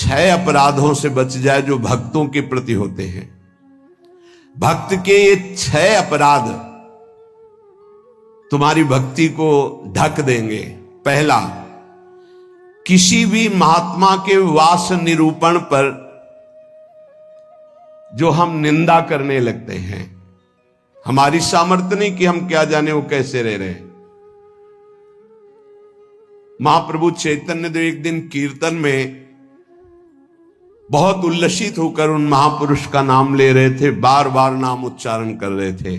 6 अपराधों से बच जाए जो भक्तों के प्रति होते हैं। भक्त के ये 6 अपराध तुम्हारी भक्ति को ढक देंगे। पहला, किसी भी महात्मा के वास निरूपण पर जो हम निंदा करने लगते हैं। हमारी सामर्थ्य नहीं कि हम क्या जाने वो कैसे रह रहे हैं। महाप्रभु चैतन्य देव एक दिन कीर्तन में बहुत उल्लसित होकर उन महापुरुष का नाम ले रहे थे, बार बार नाम उच्चारण कर रहे थे।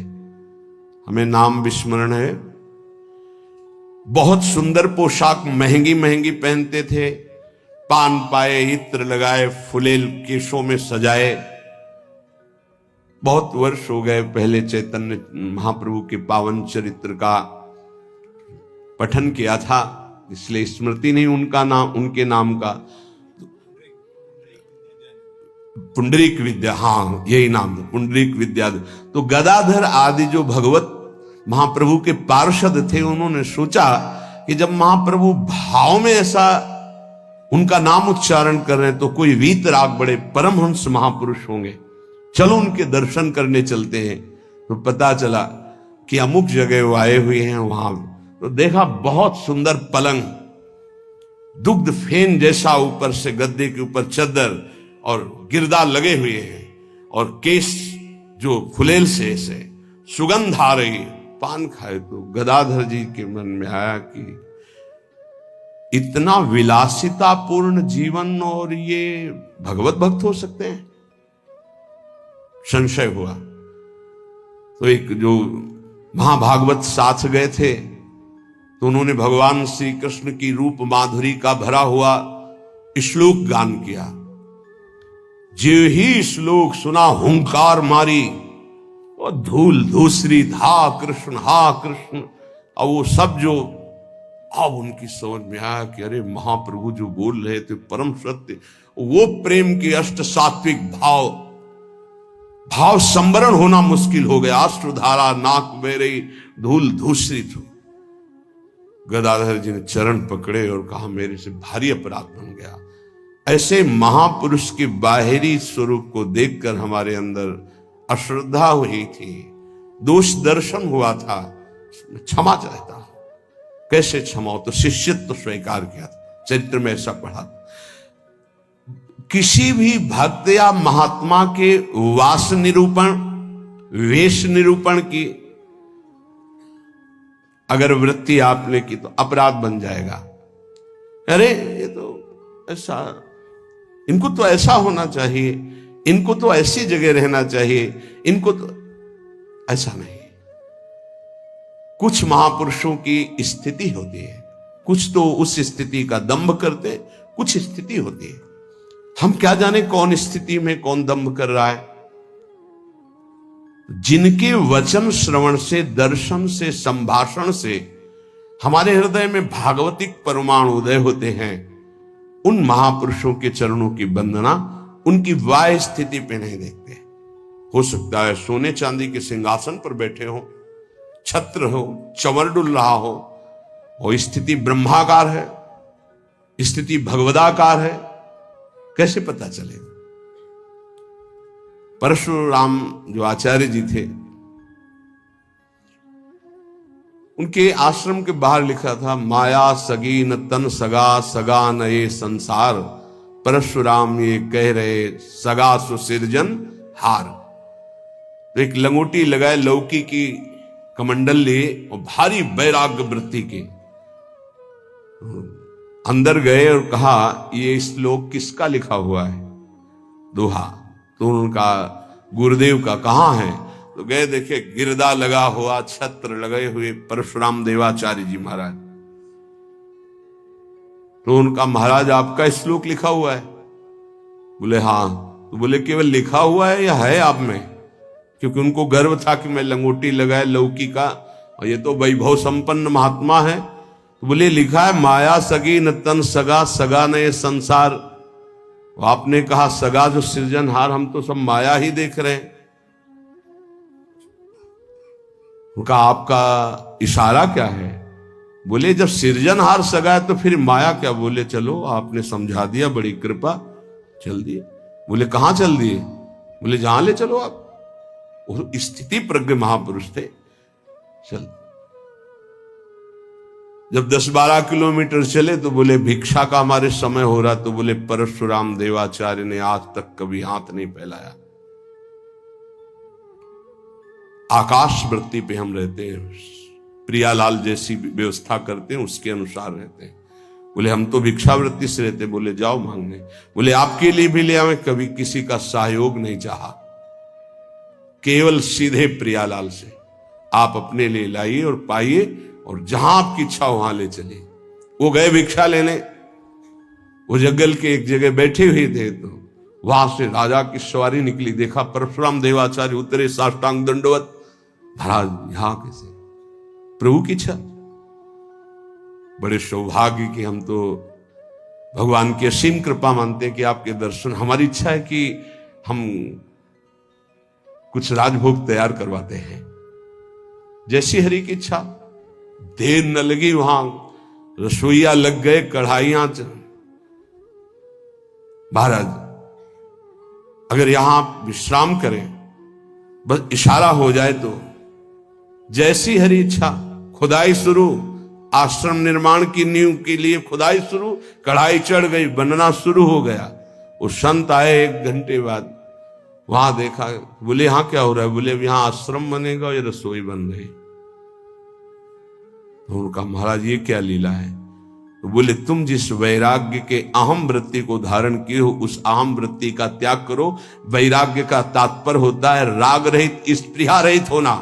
हमें नाम विस्मरण है। बहुत सुंदर पोशाक महंगी महंगी पहनते थे, पान पाए, इत्र लगाए, फुलेल केशों में सजाए। बहुत वर्ष हो गए पहले चैतन्य महाप्रभु के पावन चरित्र का पठन किया था, इसलिए स्मृति नहीं उनका नाम, उनके नाम का। पुंडरीक विद्या, हाँ यही नाम था, पुंडरीक विद्या। तो गदाधर आदि जो भगवत महाप्रभु के पार्षद थे, उन्होंने सोचा कि जब महाप्रभु भाव में ऐसा उनका नाम उच्चारण कर रहे हैं तो कोई वीतराग बड़े परमहंस महापुरुष होंगे, चलो उनके दर्शन करने चलते हैं। तो पता चला कि अमुक जगह वो आए हुए हैं। वहां तो देखा बहुत सुंदर पलंग, दुग्ध फेन जैसा, ऊपर से गद्दे के ऊपर चद्दर और गिरदा लगे हुए हैं, और केश जो फुलेल से ऐसे सुगंध आ रही, पान खाए। तो गदाधर जी के मन में आया कि इतना विलासितापूर्ण जीवन और ये भगवत भक्त हो सकते हैं। संशय हुआ। तो एक जो महाभागवत साथ गए थे, तो उन्होंने भगवान श्री कृष्ण की रूप माधुरी का भरा हुआ श्लोक गान किया। जे ही श्लोक सुना हुंकार मारी, और धूल धूसरी था कृष्ण हा कृष्ण। और वो सब जो अब उनकी समझ में आया कि अरे महाप्रभु जो बोल रहे थे परम सत्य, वो प्रेम के अष्ट सात्विक भाव संवरण होना मुश्किल हो गया। अश्रुधारा नाक बह रही, धूल धूसरित हो। गदाधर जी ने चरण पकड़े और कहा मेरे से भारी अपराध बन गया। ऐसे महापुरुष के बाहरी स्वरूप को देखकर हमारे अंदर अश्रद्धा हुई थी, दोष दर्शन हुआ था, क्षमा चाहता हूं। कैसे क्षमा हो? तो शिष्यत्व स्वीकार किया था, चरित्र में ऐसा पढ़ा। किसी भी भक्त या महात्मा के वास निरूपण, वेश निरूपण की अगर वृत्ति आपने की तो अपराध बन जाएगा। अरे ये तो ऐसा, इनको तो ऐसा होना चाहिए, इनको तो ऐसी जगह रहना चाहिए, इनको तो ऐसा नहीं। कुछ महापुरुषों की स्थिति होती है, कुछ तो उस स्थिति का दंभ करते, कुछ स्थिति होती है। हम क्या जाने कौन स्थिति में कौन दंभ कर रहा है। जिनके वचन श्रवण से, दर्शन से, संभाषण से हमारे हृदय में भागवतिक परमाणु उदय होते हैं, उन महापुरुषों के चरणों की वंदना उनकी वाह स्थिति पे नहीं देखते। हो सकता है सोने चांदी के सिंहासन पर बैठे हो, छत्र हो, चंवर डुल रहा हो, और स्थिति ब्रह्माकार है, स्थिति भगवदाकार है, कैसे पता चलेगा? परशुराम जो आचार्य जी थे, उनके आश्रम के बाहर लिखा था, माया सगी न तन सगा, सगा न ये संसार, परशुराम ये कह रहे सगा सुसिरजन हार। तो एक लंगोटी लगाए, लौकी की कमंडल लिए और भारी वैराग्य वृत्ति के अंदर गए और कहा ये श्लोक किसका लिखा हुआ है? दोहा। तो उनका गुरुदेव का कहाँ है? तो गए, देखे गिरदा लगा हुआ, छत्र लगे हुए परशुराम देवाचार्य जी महाराज। तो उनका महाराज आपका श्लोक लिखा हुआ है? बोले हाँ। तो बोले केवल लिखा हुआ है या है आप में? क्योंकि उनको गर्व था कि मैं लंगोटी लगाए लौकी का, और ये तो वैभव संपन्न महात्मा है। तो बोले लिखा है माया सगी न तन सगा, सगा न ये संसार। आपने कहा सगा जो सृजनहार, हम तो सब माया ही देख रहे हैं। उनका आपका इशारा क्या है? बोले जब सृजनहार सगा है तो फिर माया क्या? बोले चलो आपने समझा दिया, बड़ी कृपा, चल दिए। बोले कहां चल दिए? बोले जहां ले चलो आप। और स्थिति प्रज्ञ महापुरुष थे। चल जब 10-12 किलोमीटर चले तो बोले भिक्षा का हमारे समय हो रहा। तो बोले परशुराम देवाचार्य ने आज तक कभी हाथ नहीं फैलाया। आकाश वृत्ति पे हम रहते हैं, प्रियालाल जैसी व्यवस्था करते हैं उसके अनुसार रहते हैं। बोले हम तो भिक्षावृत्ति से रहते। बोले जाओ मांगने। बोले आपके लिए भी ले आवे, कभी किसी का सहयोग नहीं चाहा, केवल सीधे प्रियालाल से आप अपने लिए लाइए और पाइए, और जहां आपकी इच्छा वहां ले चलिए। वो गए भिक्षा लेने, वो जंगल के एक जगह बैठे हुए थे, तो वहां से राजा की सवारी निकली। देखा परशुराम देवाचार्य उतरे, साष्टांग दंडवत। महाराज यहां कैसे? प्रभु की इच्छा। बड़े सौभाग्य कि हम तो भगवान की असीम कृपा मानते हैं कि आपके दर्शन। हमारी इच्छा है कि हम कुछ राजभोग तैयार करवाते हैं, जैसी हरि की इच्छा। देर न लगी, वहां रसोईया लग गए, कढ़ाइयां। महाराज अगर यहां आप विश्राम करें, बस इशारा हो जाए तो जैसी हरि इच्छा। खुदाई शुरू, आश्रम निर्माण की नींव के लिए खुदाई शुरू, कढ़ाई चढ़ गई, बनना शुरू हो गया। वो संत आए 1 घंटे बाद, वहां देखा। बोले यहां क्या हो रहा है? बोले अब यहां आश्रम बनेगा और ये रसोई बन रही। तो उनका महाराज ये क्या लीला है? तो बोले तुम जिस वैराग्य के अहम वृत्ति को धारण किए हो, उस अहम वृत्ति का त्याग करो। वैराग्य का तात्पर्य होता है राग रहित, स्पृहा रहित होना।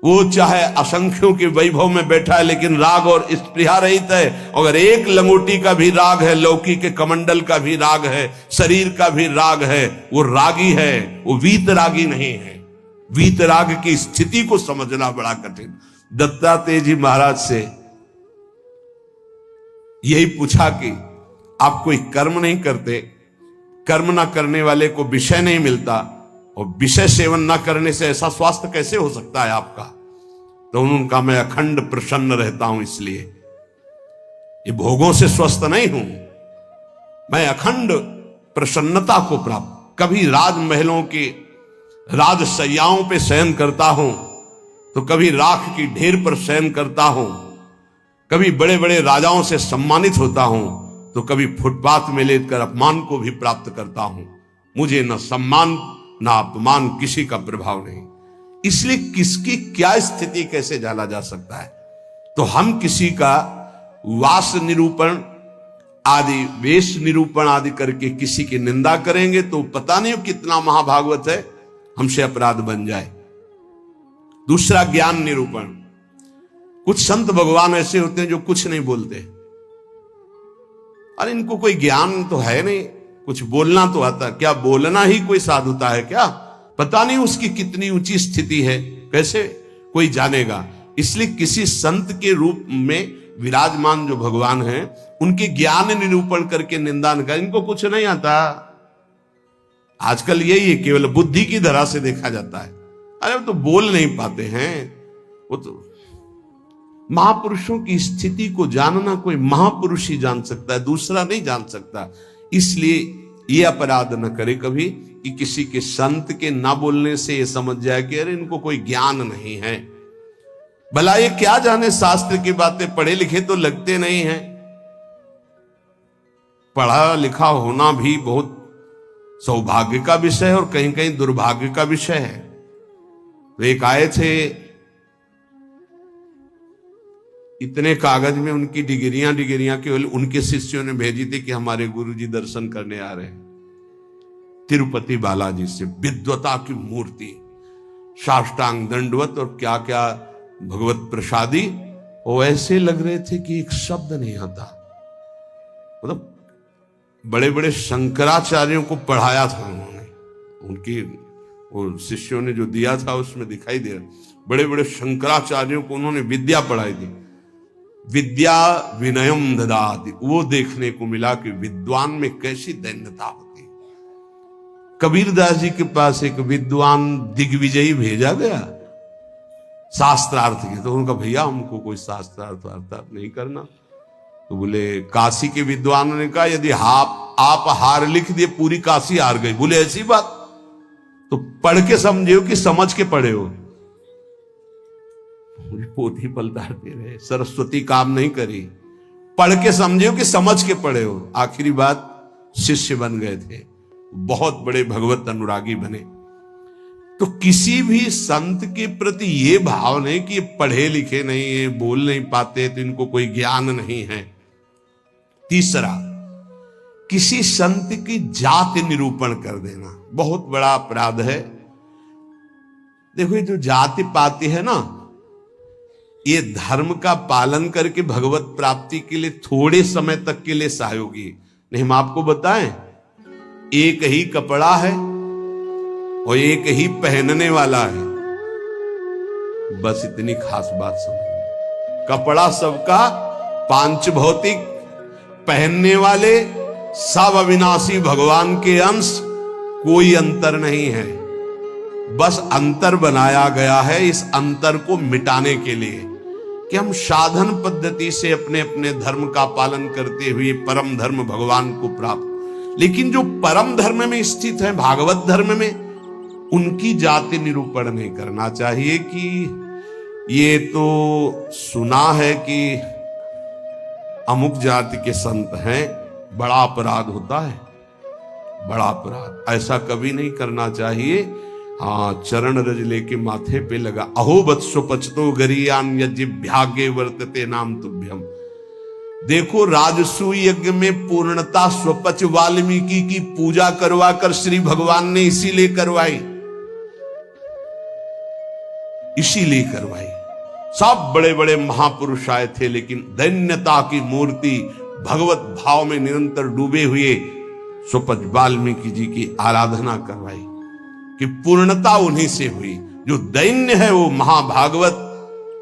वो चाहे असंख्यों के वैभव में बैठा है, लेकिन राग और स्पृहा रहित है। अगर एक लंगोटी का भी राग है, लौकी के कमंडल का भी राग है, शरीर का भी राग है, वो रागी है, वो वीतरागी नहीं है। वीतराग की स्थिति को समझना बड़ा कठिन। दत्तात्रेय जी महाराज से यही पूछा कि आप कोई कर्म नहीं करते, कर्म ना करने वाले को विषय नहीं मिलता, और विषय सेवन ना करने से ऐसा स्वास्थ्य कैसे हो सकता है आपका? तो उन्होंने कहा मैं अखंड प्रसन्न रहता हूं, इसलिए ये भोगों से स्वस्थ नहीं हूं, मैं अखंड प्रसन्नता को प्राप्त। कभी राजमहलों की राजसैयाओं पे शयन करता हूं, तो कभी राख की ढेर पर शयन करता हूं, कभी बड़े बड़े राजाओं से सम्मानित होता हूं, तो कभी फुटपाथ में लेकर अपमान को भी प्राप्त करता हूं। मुझे न सम्मान ना अपमान, किसी का प्रभाव नहीं। इसलिए किसकी क्या स्थिति कैसे जाना जा सकता है? तो हम किसी का वास निरूपण आदि, वेश निरूपण आदि करके किसी की निंदा करेंगे तो पता नहीं कितना महाभागवत है, हमसे अपराध बन जाए। दूसरा ज्ञान निरूपण। कुछ संत भगवान ऐसे होते हैं जो कुछ नहीं बोलते। अरे इनको कोई ज्ञान तो है नहीं, कुछ बोलना तो आता, क्या बोलना ही कोई साधुता है क्या? पता नहीं उसकी कितनी ऊंची स्थिति है, कैसे कोई जानेगा? इसलिए किसी संत के रूप में विराजमान जो भगवान हैं, उनके ज्ञान निरूपण करके निंदा न कर। इनको कुछ नहीं आता। आजकल यही है, केवल बुद्धि की धरा से देखा जाता है। अरे वो तो बोल नहीं पाते हैं। वो तो महापुरुषों की स्थिति को जानना कोई महापुरुष ही जान सकता है, दूसरा नहीं जान सकता। इसलिए ये अपराध न करे कभी कि किसी के संत के ना बोलने से ये समझ जाए कि अरे इनको कोई ज्ञान नहीं है। भला ये क्या जाने शास्त्र की बातें, पढ़े लिखे तो लगते नहीं हैं। पढ़ा लिखा होना भी बहुत सौभाग्य का विषय है और कहीं कहीं दुर्भाग्य का विषय है। तो एक आए थे, इतने कागज में उनकी डिग्रियां केवल उनके शिष्यों ने भेजी थी कि हमारे गुरुजी दर्शन करने आ रहे हैं। तिरुपति बालाजी से विद्वता की मूर्ति, साष्टांग दंडवत और क्या क्या भगवत प्रसादी। वो ऐसे लग रहे थे कि एक शब्द नहीं आता। मतलब बड़े बड़े शंकराचार्यों को पढ़ाया था उन्होंने, उनकी वो शिष्यों ने जो दिया था उसमें दिखाई दे रहा। बड़े बड़े शंकराचार्यों को उन्होंने विद्या पढ़ाई थी। विद्या विनयम ददाति, वो देखने को मिला कि विद्वान में कैसी दैन्यता होती। कबीरदास जी के पास एक विद्वान दिग्विजयी भेजा गया शास्त्रार्थ के। तो उनका भैया हमको कोई शास्त्रार्थ वार्ता नहीं करना। तो बोले काशी के विद्वानों ने कहा यदि आप हार लिख दिए, पूरी काशी हार गई। बोले ऐसी बात? तो पढ़ के समझे हो कि समझ के पढ़े हो? पोथी पलटाते रहे, सरस्वती काम नहीं करी। पढ़ के समझे हो कि समझ के पढ़े हो? आखिरी बात शिष्य बन गए थे, बहुत बड़े भगवत अनुरागी बने। तो किसी भी संत के प्रति ये भाव नहीं कि ये पढ़े लिखे नहीं है, बोल नहीं पाते, तो इनको कोई ज्ञान नहीं है। तीसरा, किसी संत की जाति निरूपण कर देना बहुत बड़ा अपराध है। देखो ये जो जाति पाति है ना, ये धर्म का पालन करके भगवत प्राप्ति के लिए थोड़े समय तक के लिए सहयोगी। नहीं, हम आपको बताएं, एक ही कपड़ा है और एक ही पहनने वाला है, बस इतनी खास बात समझ। कपड़ा सबका पांच भौतिक, पहनने वाले सब अविनाशी भगवान के अंश, कोई अंतर नहीं है। बस अंतर बनाया गया है इस अंतर को मिटाने के लिए कि हम साधन पद्धति से अपने अपने धर्म का पालन करते हुए परम धर्म भगवान को प्राप्त। लेकिन जो परम धर्म में स्थित है, भागवत धर्म में, उनकी जाति निरूपण नहीं करना चाहिए कि ये तो सुना है कि अमुक जाति के संत हैं, बड़ा अपराध होता है, बड़ा अपराध। ऐसा कभी नहीं करना चाहिए। हाँ, चरण रज लेके माथे पे लगा, अहो वत्सो पचतो गरियान यज्ञभ्यागे वर्तते नाम तुभ्यम। देखो, राजसूय यज्ञ में पूर्णता स्वपच वाल्मीकि की पूजा करवा कर श्री भगवान ने इसीलिए करवाई, इसीलिए करवाई। सब बड़े बड़े महापुरुष आए थे, लेकिन दैन्यता की मूर्ति भगवत भाव में निरंतर डूबे हुए स्वपच वाल्मीकि जी की आराधना करवाई कि पूर्णता उन्हीं से हुई। जो दैन्य है वो महाभागवत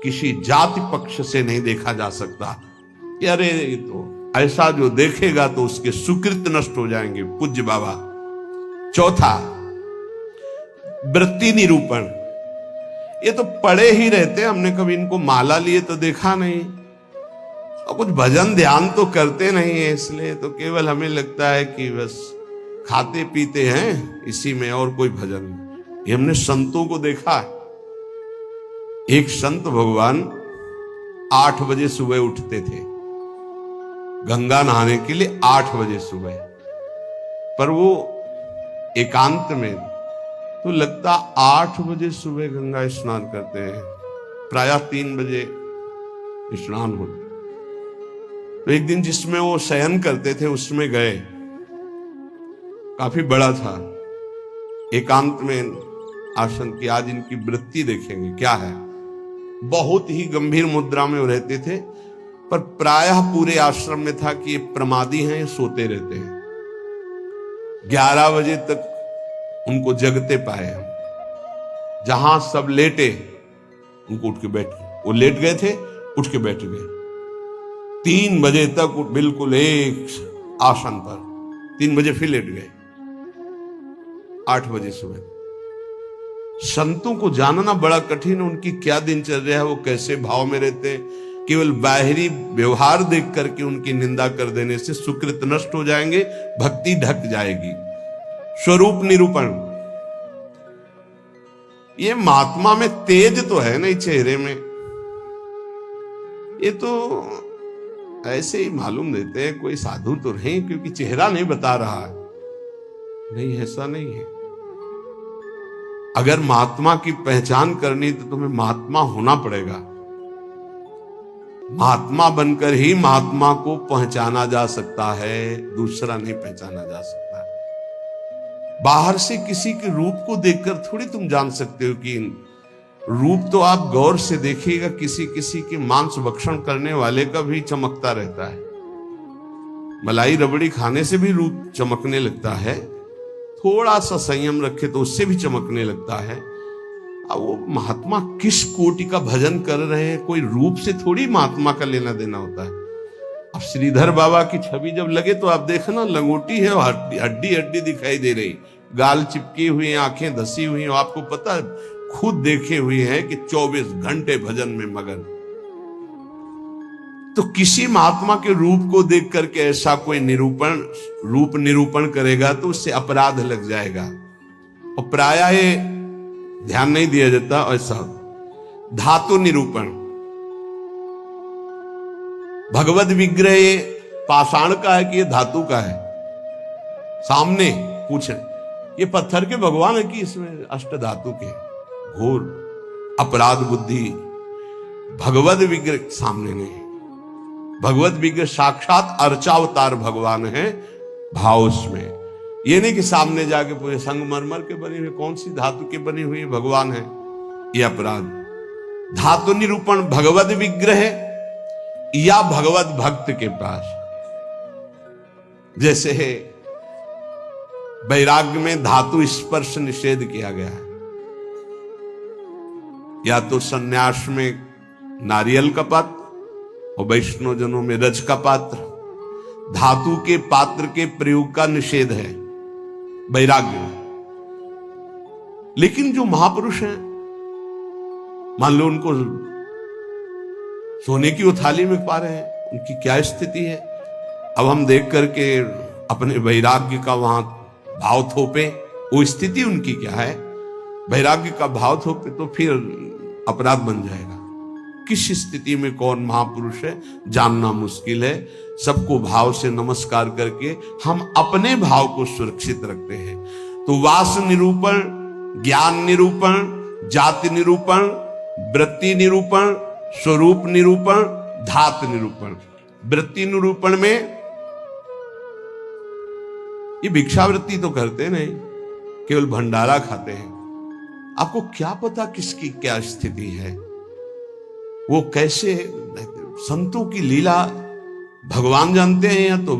किसी जाति पक्ष से नहीं देखा जा सकता। अरे तो ऐसा जो देखेगा तो उसके सुकृत नष्ट हो जाएंगे। पूज्य बाबा। चौथा, वृत्ति निरूपण। ये तो पढ़े ही रहते, हमने कभी इनको माला लिए तो देखा नहीं, और कुछ भजन ध्यान तो करते नहीं है, इसलिए तो केवल हमें लगता है कि बस खाते पीते हैं इसी में, और कोई भजन नहीं। ये हमने संतों को देखा है। एक संत भगवान 8 बजे सुबह उठते थे गंगा नहाने के लिए, 8 बजे सुबह। पर वो एकांत में, तो लगता 8 बजे सुबह गंगा स्नान करते हैं, प्रायः 3 बजे स्नान होता। तो एक दिन जिसमें वो शयन करते थे उसमें गए, काफी बड़ा था, एकांत में आसन की। आज इनकी वृत्ति देखेंगे क्या है। बहुत ही गंभीर मुद्रा में वो रहते थे, पर प्रायः पूरे आश्रम में था कि ये प्रमादी हैं, ये सोते रहते हैं। 11 बजे तक उनको जगते पाए हम। जहां सब लेटे उनको उठ के बैठ गए, वो लेट गए थे, उठ के बैठ गए। 3 बजे तक बिल्कुल एक आसन पर, 3 बजे फिर लेट गए, 8 बजे सुबह। संतों को जानना बड़ा कठिन है, उनकी क्या दिनचर्या है, वो कैसे भाव में रहते हैं। केवल बाहरी व्यवहार देख करके उनकी निंदा कर देने से सुकृत नष्ट हो जाएंगे, भक्ति ढक जाएगी। स्वरूप निरूपण। ये महात्मा में तेज तो है नहीं चेहरे में, ये तो ऐसे ही मालूम देते हैं कोई साधु तो नहीं, क्योंकि चेहरा नहीं बता रहा है। नहीं, ऐसा नहीं है। अगर महात्मा की पहचान करनी तो तुम्हें महात्मा होना पड़ेगा। महात्मा बनकर ही महात्मा को पहचाना जा सकता है, दूसरा नहीं पहचाना जा सकता। बाहर से किसी के रूप को देखकर थोड़ी तुम जान सकते हो कि रूप तो आप गौर से देखिएगा, किसी किसी के मांस भक्षण करने वाले का भी चमकता रहता है। मलाई रबड़ी खाने से भी रूप चमकने लगता है, थोड़ा सा संयम रखे तो उससे भी चमकने लगता है। अब वो महात्मा किस कोटि का भजन कर रहे हैं, कोई रूप से थोड़ी महात्मा का लेना देना होता है। अब श्रीधर बाबा की छवि जब लगे तो आप देखना, लंगोटी है, हड्डी हड्डी दिखाई दे रही, गाल चिपकी हुई, आंखें धसी हुई। आपको पता है, खुद देखे हुए हैं कि 24 घंटे भजन में मगन। तो किसी महात्मा के रूप को देख करके ऐसा कोई रूप निरूपण करेगा तो उससे अपराध लग जाएगा। और प्रायः ये ध्यान नहीं दिया जाता। ऐसा धातु निरूपण, भगवत विग्रह ये पाषाण का है कि ये धातु का है, सामने पूछे ये पत्थर के भगवान है कि इसमें अष्ट धातु के। घोर अपराध बुद्धि। भगवत विग्रह सामने नहीं, भगवत विग्रह साक्षात अर्चावतार भगवान है भाव उसमें। ये नहीं कि सामने जाके पूरे संगमरमर के बने हुए कौन सी धातु के बनी हुई भगवान है, ये अपराध। धातु निरूपण भगवत विग्रह या भगवत भक्त के पास। जैसे है वैराग्य में धातु स्पर्श निषेध किया गया है, या तो सन्यास में नारियल का पात्र और वैष्णव जनों में रज का पात्र। धातु के पात्र के प्रयोग का निषेध है वैराग्य में। लेकिन जो महापुरुष हैं, मान लो उनको सोने की थाली में पा रहे हैं, उनकी क्या स्थिति है। अब हम देख करके अपने वैराग्य का वहां भाव थोपे, वो स्थिति उनकी क्या है, वैराग्य का भाव थोपे तो फिर अपराध बन जाएगा। किस स्थिति में कौन महापुरुष है जानना मुश्किल है। सबको भाव से नमस्कार करके हम अपने भाव को सुरक्षित रखते हैं। तो वास निरूपण, ज्ञान निरूपण, जाति निरूपण, वृत्ति निरूपण, स्वरूप निरूपण, धात निरूपण। वृत्ति निरूपण में ये भिक्षावृत्ति तो करते नहीं, केवल भंडारा खाते हैं। आपको क्या पता किसकी क्या स्थिति है, वो कैसे। संतों की लीला भगवान जानते हैं या तो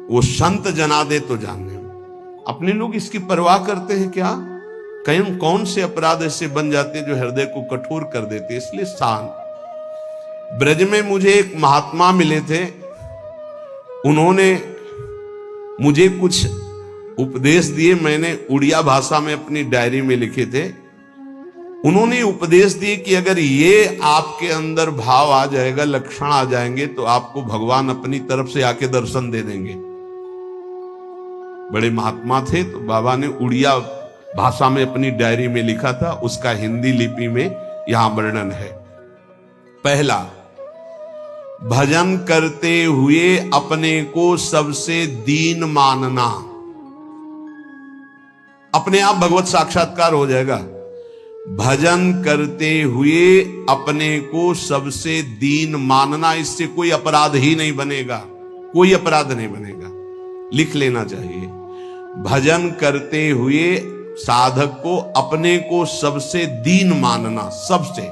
वो संत जना दे तो जानने में। अपने लोग इसकी परवाह करते हैं क्या। कहीं कौन से अपराध ऐसे बन जाते हैं जो हृदय को कठोर कर देते हैं। इसलिए शांत। ब्रज में मुझे एक महात्मा मिले थे, उन्होंने मुझे कुछ उपदेश दिए। मैंने उड़िया भाषा में अपनी डायरी में लिखे थे। उन्होंने उपदेश दिए कि अगर ये आपके अंदर भाव आ जाएगा, लक्षण आ जाएंगे, तो आपको भगवान अपनी तरफ से आके दर्शन दे देंगे। बड़े महात्मा थे, तो बाबा ने उड़िया भाषा में अपनी डायरी में लिखा था, उसका हिंदी लिपि में यहां वर्णन है। पहला, भजन करते हुए अपने को सबसे दीन मानना। अपने आप भगवत साक्षात्कार हो जाएगा। भजन करते हुए अपने को सबसे दीन मानना, इससे कोई अपराध ही नहीं बनेगा, कोई अपराध नहीं बनेगा। लिख लेना चाहिए। भजन करते हुए साधक को अपने को सबसे दीन मानना, सबसे।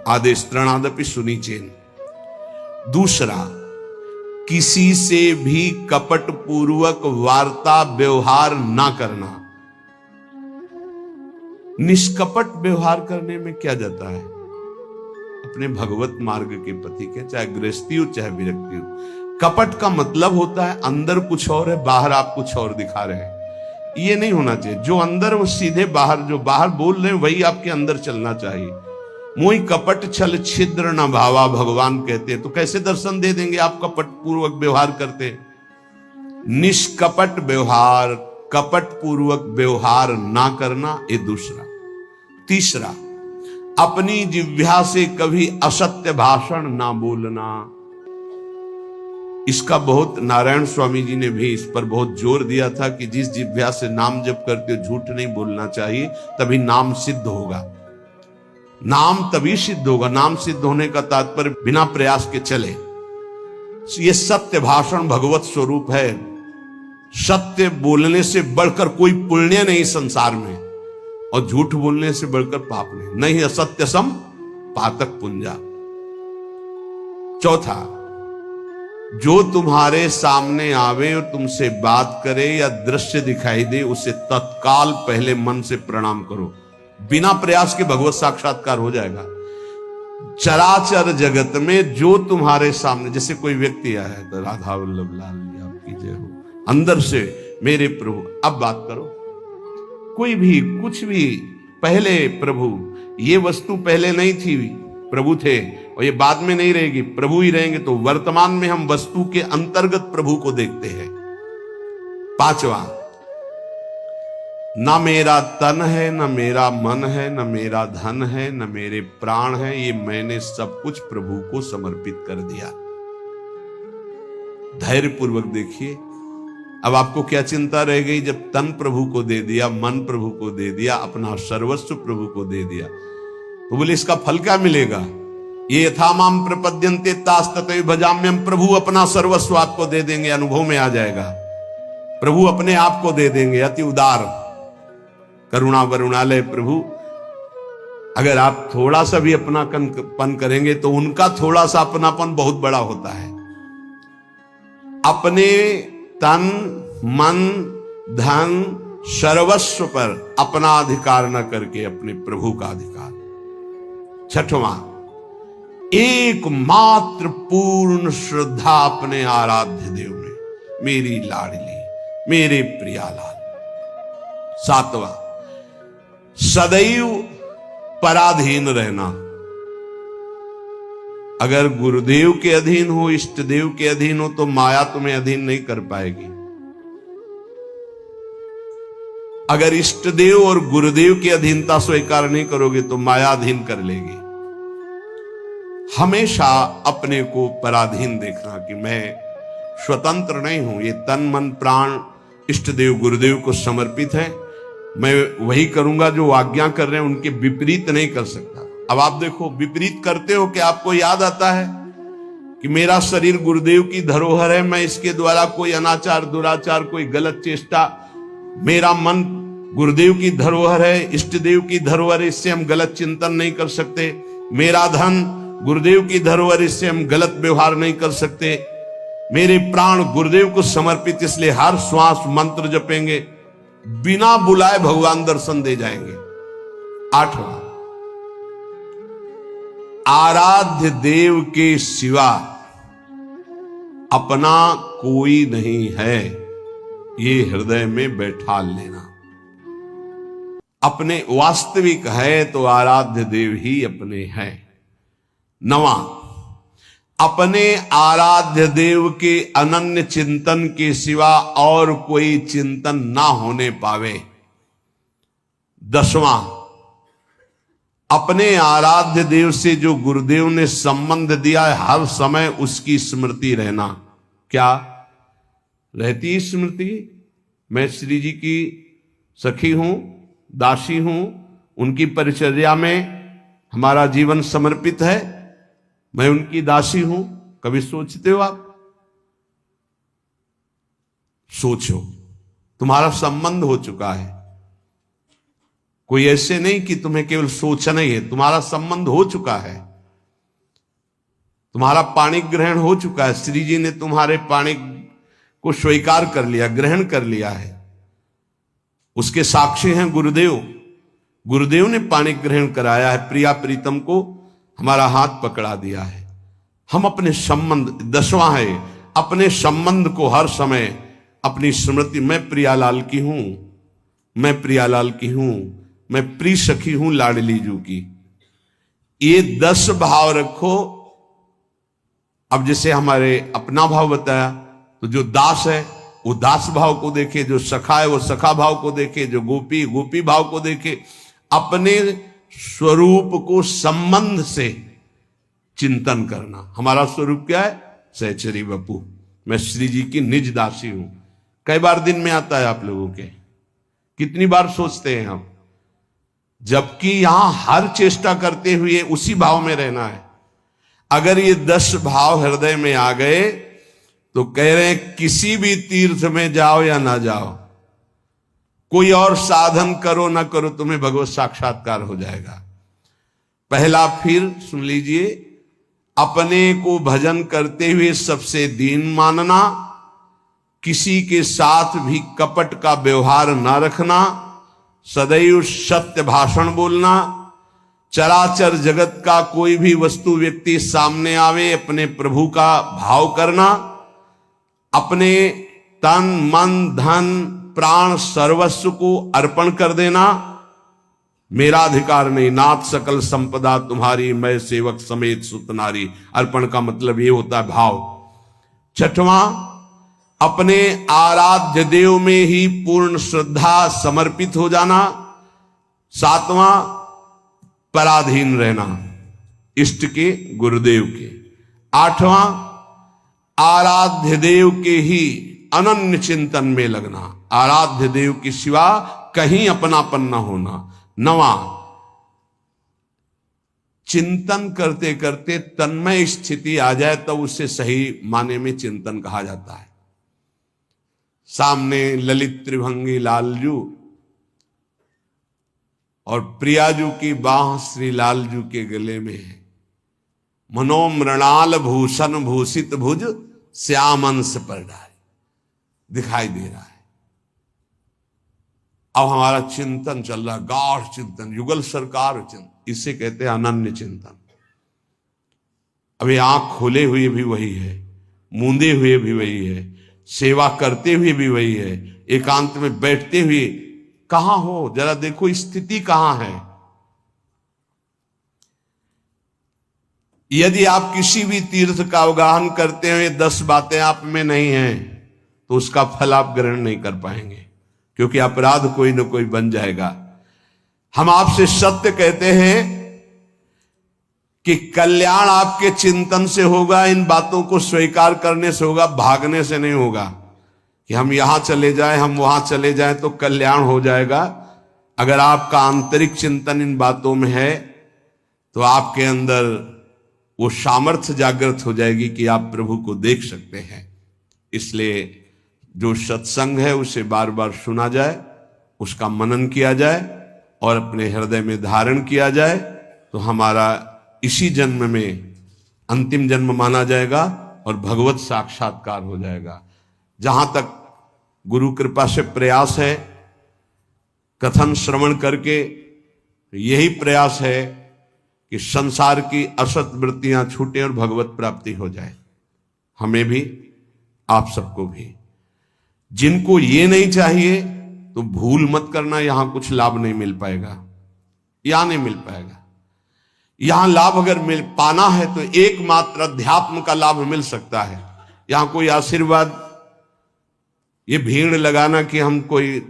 आदेश त्रणादपि सुनिचेन। दूसरा, किसी से भी कपट पूर्वक वार्ता व्यवहार ना करना। निष्कपट व्यवहार करने में क्या जाता है। अपने भगवत मार्ग के पथिक है, चाहे गृहस्थी हो चाहे विरक्ति हो। कपट का मतलब होता है अंदर कुछ और है, बाहर आप कुछ और दिखा रहे हैं। ये नहीं होना चाहिए। जो अंदर वो सीधे बाहर, जो बाहर बोल रहे हैं वही आपके अंदर चलना चाहिए। मोहि कपट छल छिद्र न भावा, भगवान कहते हैं। तो कैसे दर्शन दे देंगे आप कपट पूर्वक व्यवहार करते। निष्कपट व्यवहार, कपट पूर्वक व्यवहार ना करना, ये दूसरा। तीसरा, अपनी जिह्वा से कभी असत्य भाषण ना बोलना। इसका बहुत नारायण स्वामी जी ने भी इस पर बहुत जोर दिया था कि जिस जिह्वा से नाम जप करते हो झूठ नहीं बोलना चाहिए, तभी नाम सिद्ध होगा। नाम तभी सिद्ध होगा। नाम सिद्ध होने का तात्पर्य बिना प्रयास के चले। ये सत्य भाषण भगवत स्वरूप है। सत्य बोलने से बढ़कर कोई पुण्य नहीं संसार में, और झूठ बोलने से बढ़कर पाप नहीं असत्य सम पातक पुंजा। चौथा, जो तुम्हारे सामने आवे और तुमसे बात करे या दृश्य दिखाई दे, उसे तत्काल पहले मन से प्रणाम करो। बिना प्रयास के भगवत साक्षात्कार हो जाएगा। चराचर जगत में जो तुम्हारे सामने, जैसे कोई व्यक्ति आया है तो राधा वल्लभ लाल जी आपकी जय हो, अंदर से मेरे प्रभु अब बात करो। कोई भी कुछ भी, पहले प्रभु ये वस्तु पहले नहीं थी, प्रभु थे और ये बाद में नहीं रहेगी, प्रभु ही रहेंगे, तो वर्तमान में हम वस्तु के अंतर्गत प्रभु को देखते हैं। पांचवा, न मेरा तन है, न मेरा मन है, न मेरा धन है, न मेरे प्राण है, ये मैंने सब कुछ प्रभु को समर्पित कर दिया। धैर्य पूर्वक देखिए। अब आपको क्या चिंता रह गई? जब तन प्रभु को दे दिया, मन प्रभु को दे दिया, अपना सर्वस्व प्रभु को दे दिया, तो बोले इसका फल क्या मिलेगा? ये यथा माम प्रपद्यन्ते तास तथैव भजाम्यहम्, प्रभु अपना सर्वस्व आपको दे देंगे, अनुभव में आ जाएगा। प्रभु अपने आप को दे देंगे, अति उदार करुणा वरुणालय प्रभु। अगर आप थोड़ा सा भी अपनापन करेंगे तो उनका थोड़ा सा अपनापन बहुत बड़ा होता है। अपने तन मन धन सर्वस्व पर अपना अधिकार न करके अपने प्रभु का अधिकार। छठवां, एकमात्र पूर्ण श्रद्धा अपने आराध्य देव में, मेरी लाडली, मेरे प्रियालाल। सातवां, सदैव पराधीन रहना। अगर गुरुदेव के अधीन हो, इष्ट देव के अधीन हो, तो माया तुम्हें अधीन नहीं कर पाएगी। अगर इष्ट देव और गुरुदेव की अधीनता स्वीकार नहीं करोगे तो माया अधीन कर लेगी। हमेशा अपने को पराधीन देखना कि मैं स्वतंत्र नहीं हूं, ये तन मन प्राण इष्ट देव गुरुदेव को समर्पित है, मैं वही करूंगा जो आज्ञा कर रहे हैं, उनके विपरीत नहीं कर सकता। अब आप देखो, विपरीत करते हो कि आपको याद आता है कि मेरा शरीर गुरुदेव की धरोहर है, मैं इसके द्वारा कोई अनाचार दुराचार कोई गलत चेष्टा, मेरा मन गुरुदेव की धरोहर है, इष्ट देव की धरोहर, इससे हम गलत चिंतन नहीं कर सकते। मेरा धन गुरुदेव की धरोहर, इससे हम गलत व्यवहार नहीं कर सकते। मेरे प्राण गुरुदेव को समर्पित, इसलिए हर श्वास मंत्र जपेंगे, बिना बुलाए भगवान दर्शन दे जाएंगे। आठवां, आराध्य देव के सिवा अपना कोई नहीं है, ये हृदय में बैठा लेना। अपने वास्तविक है तो आराध्य देव ही अपने हैं। नवां, अपने आराध्य देव के अनन्य चिंतन के सिवा और कोई चिंतन ना होने पावे। दसवां, अपने आराध्य देव से जो गुरुदेव ने संबंध दिया है, हर समय उसकी स्मृति रहना। क्या रहती स्मृति? मैं श्री जी की सखी हूं, दासी हूं, उनकी परिचर्या में हमारा जीवन समर्पित है, मैं उनकी दासी हूं। कभी सोचते हो आप? सोचो, तुम्हारा संबंध हो चुका है। कोई ऐसे नहीं कि तुम्हें केवल सोचना ही है, तुम्हारा संबंध हो चुका है, तुम्हारा पाणी ग्रहण हो चुका है। श्री जी ने तुम्हारे पाणी को स्वीकार कर लिया, ग्रहण कर लिया है। उसके साक्षी हैं गुरुदेव। गुरुदेव ने पाणी ग्रहण कराया है, प्रिया प्रीतम को हमारा हाथ पकड़ा दिया है। हम अपने संबंध, दसवां है, अपने संबंध को हर समय अपनी स्मृति, मैं प्रियालाल की हूं, मैं प्रियालाल की हूं, मैं प्रिय सखी हूं लाडली जू की। ये 10 भाव रखो। अब जैसे हमारे अपना भाव बताया, तो जो दास है वो दास भाव को देखे, जो सखा है वो सखा भाव को देखे, जो गोपी गोपी भाव को देखे। अपने स्वरूप को संबंध से चिंतन करना। हमारा स्वरूप क्या है? सहचरी बपू, मैं श्री जी की निज दासी हूं। कई बार दिन में आता है आप लोगों के? कितनी बार सोचते हैं हम? जबकि यहां हर चेष्टा करते हुए उसी भाव में रहना है। अगर ये 10 भाव हृदय में आ गए तो कह रहे हैं किसी भी तीर्थ में जाओ या ना जाओ, कोई और साधन करो ना करो, तुम्हें भगवत साक्षात्कार हो जाएगा। पहला फिर सुन लीजिए, अपने को भजन करते हुए सबसे दीन मानना, किसी के साथ भी कपट का व्यवहार ना रखना, सदैव सत्य भाषण बोलना, चराचर जगत का कोई भी वस्तु व्यक्ति सामने आवे अपने प्रभु का भाव करना, अपने तन मन धन प्राण सर्वस्व को अर्पण कर देना, मेरा अधिकार नहीं, नाथ सकल संपदा तुम्हारी, मैं सेवक समेत सुत नारी। अर्पण का मतलब ये होता है भाव। छठवां, अपने आराध्य देव में ही पूर्ण श्रद्धा समर्पित हो जाना। सातवां, पराधीन रहना इष्ट के, गुरुदेव के। आठवां, आराध्य देव के ही अनन्य चिंतन में लगना, आराध्य देव के सिवा कहीं अपनापन न होना। नवां, चिंतन करते करते तन्मय स्थिति आ जाए तब उसे सही माने में चिंतन कहा जाता है। सामने ललित त्रिभंगी लालजू और प्रियाजू की बाह श्री लालजू के गले में है। मनोमृणाल भूषण भूषित भुज श्यामंश पर डाली दिखाई दे रहा है। अब हमारा चिंतन चल रहा, गाढ़ चिंतन, युगल सरकार चिंतन, इसे कहते हैं अनन्य चिंतन। अभी आंख खोले हुए भी वही है, मूंदे हुए भी वही है, सेवा करते हुए भी वही है, एकांत में बैठते हुए कहां हो, जरा देखो स्थिति कहां है। यदि आप किसी भी तीर्थ का अवगाहन करते हुए 10 बातें आप में नहीं हैं तो उसका फल आप ग्रहण नहीं कर पाएंगे, क्योंकि अपराध कोई ना कोई बन जाएगा। हम आपसे सत्य कहते हैं कि कल्याण आपके चिंतन से होगा, इन बातों को स्वीकार करने से होगा, भागने से नहीं होगा कि हम यहां चले जाएं, हम वहां चले जाएं तो कल्याण हो जाएगा। अगर आपका आंतरिक चिंतन इन बातों में है तो आपके अंदर वो सामर्थ्य जागृत हो जाएगी कि आप प्रभु को देख सकते हैं। इसलिए जो सत्संग है उसे बार बार सुना जाए, उसका मनन किया जाए और अपने हृदय में धारण किया जाए तो हमारा इसी जन्म में अंतिम जन्म माना जाएगा और भगवत साक्षात्कार हो जाएगा। जहां तक गुरु कृपा से प्रयास है, कथन श्रवण करके यही प्रयास है कि संसार की असत वृत्तियां छूटे और भगवत प्राप्ति हो जाए, हमें भी आप सबको भी। जिनको ये नहीं चाहिए तो भूल मत करना, यहां कुछ लाभ नहीं मिल पाएगा, यहां नहीं मिल पाएगा। यहां लाभ अगर मिल पाना है तो एकमात्र अध्यात्म का लाभ मिल सकता है। यहां कोई आशीर्वाद, ये भीड़ लगाना कि हम कोई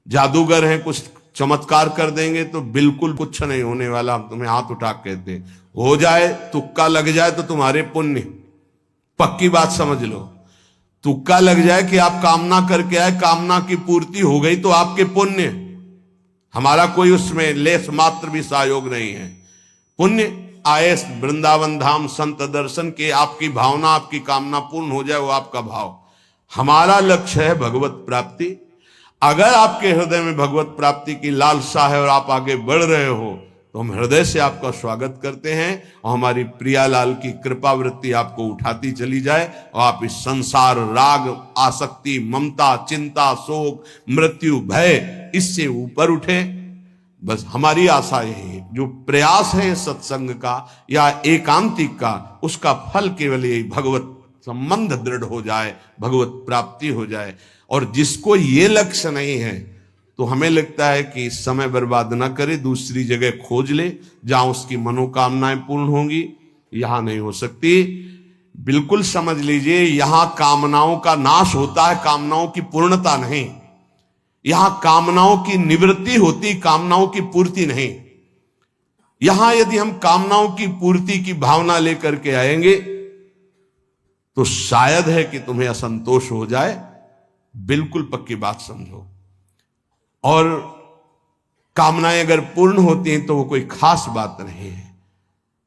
जादूगर हैं, कुछ चमत्कार कर देंगे, तो बिल्कुल कुछ नहीं होने वाला। हम तुम्हें हाथ उठा कहते, हो जाए, तुक्का लग जाए तो तुम्हारे पुण्य, पक्की बात समझ लो। तुक्का लग जाए कि आप कामना करके आए, कामना की पूर्ति हो गई तो आपके पुण्य, हमारा कोई उसमें लेस मात्र भी सहयोग नहीं है। पुण्य आए वृंदावन धाम संत दर्शन के, आपकी भावना, आपकी कामना पूर्ण हो जाए, वो आपका भाव। हमारा लक्ष्य है भगवत प्राप्ति। अगर आपके हृदय में भगवत प्राप्ति की लालसा है और आप आगे बढ़ रहे हो तो हम हृदय से आपका स्वागत करते हैं और हमारी प्रियालाल की कृपा वृत्ति आपको उठाती चली जाए और आप इस संसार, राग, आसक्ति, ममता, चिंता, शोक, मृत्यु, भय, इससे ऊपर उठे। बस हमारी आशा यही है। जो प्रयास है सत्संग का या एकांतिक का, उसका फल केवल यही, भगवत संबंध दृढ़ हो जाए, भगवत प्राप्ति हो जाए। और जिसको ये लक्ष्य नहीं है तो हमें लगता है कि समय बर्बाद ना करे, दूसरी जगह खोज ले जहां उसकी मनोकामनाएं पूर्ण होंगी। यहां नहीं हो सकती। बिल्कुल समझ लीजिए, यहां कामनाओं का नाश होता है, कामनाओं की पूर्णता नहीं। यहां कामनाओं की निवृत्ति होती, कामनाओं की पूर्ति नहीं। यहां यदि हम कामनाओं की पूर्ति की भावना लेकर के आएंगे तो शायद है कि तुम्हें असंतोष हो जाए। बिल्कुल पक्की बात समझो। और कामनाएं अगर पूर्ण होती हैं तो वो कोई खास बात नहीं है।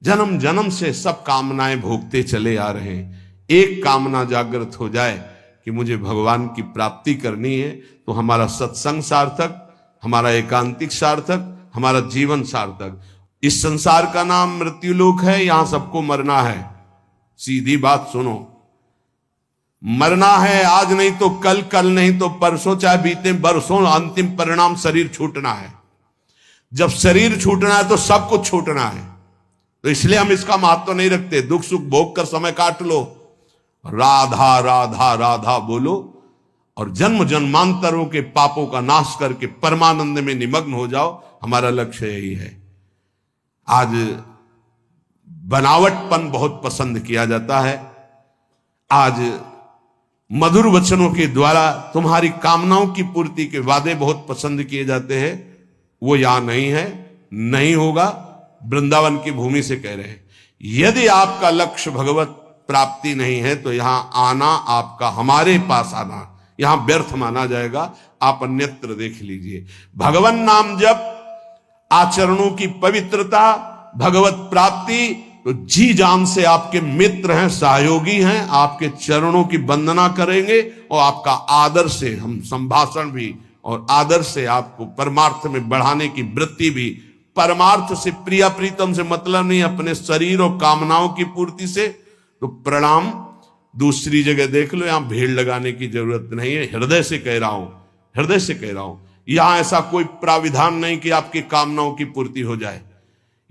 जन्म जन्म से सब कामनाएं भोगते चले आ रहे हैं। एक कामना जागृत हो जाए कि मुझे भगवान की प्राप्ति करनी है, तो हमारा सत्संग सार्थक, हमारा एकांतिक सार्थक, हमारा जीवन सार्थक। इस संसार का नाम मृत्युलोक है, यहां सबको मरना है। सीधी बात सुनो, मरना है, आज नहीं तो कल, कल नहीं तो परसों, चाहे बीते बरसों, अंतिम परिणाम शरीर छूटना है। जब शरीर छूटना है तो सब कुछ छूटना है। तो इसलिए हम इसका महत्व नहीं रखते। दुख सुख भोग कर समय काट लो, राधा राधा राधा बोलो और जन्म जन्मांतरों के पापों का नाश करके परमानंद में निमग्न हो जाओ। हमारा लक्ष्य यही है। आज बनावटपन बहुत पसंद किया जाता है। आज मधुर वचनों के द्वारा तुम्हारी कामनाओं की पूर्ति के वादे बहुत पसंद किए जाते हैं। वो यहां नहीं है, नहीं होगा। वृंदावन की भूमि से कह रहे हैं, यदि आपका लक्ष्य भगवत प्राप्ति नहीं है तो यहां आना आपका, हमारे पास आना यहां व्यर्थ माना जाएगा। आप अन्यत्र देख लीजिए। भगवान नाम जप, आचरणों की पवित्रता, भगवत प्राप्ति, तो जी जान से आपके मित्र हैं, सहयोगी हैं, आपके चरणों की वंदना करेंगे और आपका आदर से हम संभाषण भी और आदर से आपको परमार्थ में बढ़ाने की वृत्ति भी। परमार्थ से प्रिया प्रीतम से मतलब नहीं, अपने शरीर और कामनाओं की पूर्ति से। तो प्रणाम, दूसरी जगह देख लो, यहां भीड़ लगाने की जरूरत नहीं है। हृदय से कह रहा हूं, हृदय से कह रहा हूं। यहां ऐसा कोई प्राविधान नहीं कि आपकी कामनाओं की पूर्ति हो जाए।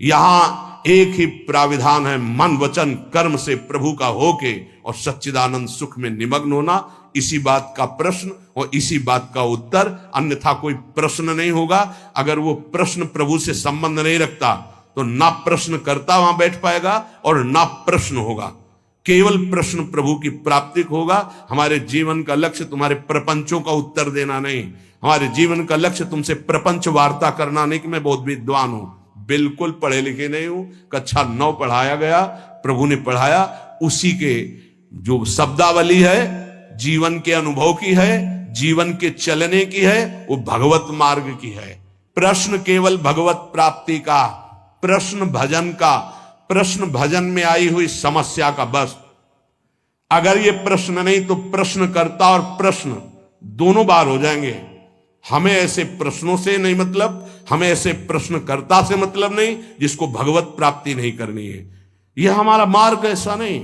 यहां एक ही प्राविधान है, मन वचन कर्म से प्रभु का होके और सच्चिदानंद सुख में निमग्न होना। इसी बात का प्रश्न और इसी बात का उत्तर, अन्यथा कोई प्रश्न नहीं होगा। अगर वो प्रश्न प्रभु से संबंध नहीं रखता तो ना प्रश्न करता वहां बैठ पाएगा और ना प्रश्न होगा। केवल प्रश्न प्रभु की प्राप्ति होगा। हमारे जीवन का लक्ष्य तुम्हारे प्रपंचों का उत्तर देना नहीं, हमारे जीवन का लक्ष्य तुमसे प्रपंच वार्ता करना नहीं कि मैं बहुत विद्वान हूं। बिल्कुल पढ़े लिखे नहीं हूं। कक्षा 9 पढ़ाया गया, प्रभु ने पढ़ाया, उसी के जो शब्दावली है जीवन के अनुभव की है, जीवन के चलने की है, वो भगवत मार्ग की है। प्रश्न केवल भगवत प्राप्ति का, प्रश्न भजन का, प्रश्न भजन में आई हुई समस्या का। बस अगर ये प्रश्न नहीं तो प्रश्नकर्ता और प्रश्न दोनों बार हो जाएंगे। हमें ऐसे प्रश्नों से नहीं मतलब, हमें ऐसे प्रश्नकर्ता से मतलब नहीं जिसको भगवत प्राप्ति नहीं करनी है। यह हमारा मार्ग ऐसा नहीं,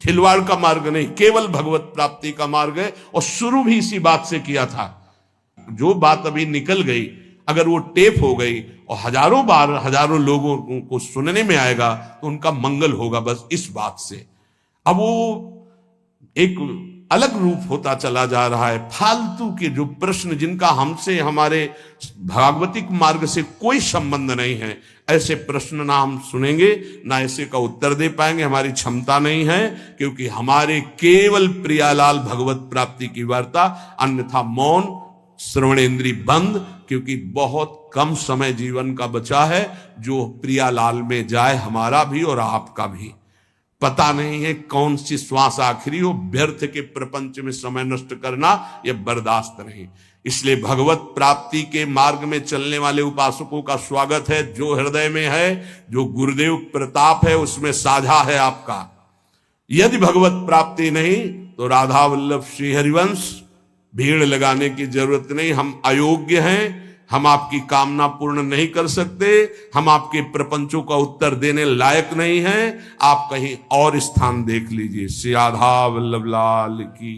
खिलवाड़ का मार्ग नहीं, केवल भगवत प्राप्ति का मार्ग है। और शुरू भी इसी बात से किया था। जो बात अभी निकल गई, अगर वो टेप हो गई और हजारों बार हजारों लोगों को सुनने में आएगा तो उनका मंगल होगा, बस इस बात से। अब वो एक अलग रूप होता चला जा रहा है। फालतू के जो प्रश्न जिनका हमसे, हमारे भागवतिक मार्ग से कोई संबंध नहीं है, ऐसे प्रश्न ना हम सुनेंगे ना ऐसे का उत्तर दे पाएंगे। हमारी क्षमता नहीं है, क्योंकि हमारे केवल प्रियालाल भगवत प्राप्ति की वार्ता, अन्यथा मौन, श्रवणेन्द्रिय बंद। क्योंकि बहुत कम समय जीवन का बचा है जो प्रियालाल में जाए, हमारा भी और आपका भी। पता नहीं है कौन सी श्वास आखिरी हो। व्यर्थ के प्रपंच में समय नष्ट करना यह बर्दाश्त नहीं। इसलिए भगवत प्राप्ति के मार्ग में चलने वाले उपासकों का स्वागत है। जो हृदय में है, जो गुरुदेव प्रताप है, उसमें साझा है आपका। यदि भगवत प्राप्ति नहीं तो राधा वल्लभ श्री हरिवंश, भीड़ लगाने की जरूरत नहीं। हम अयोग्य हैं, हम आपकी कामना पूर्ण नहीं कर सकते, हम आपके प्रपंचों का उत्तर देने लायक नहीं हैं। आप कहीं और स्थान देख लीजिए। श्री राधा वल्लभ लाल की।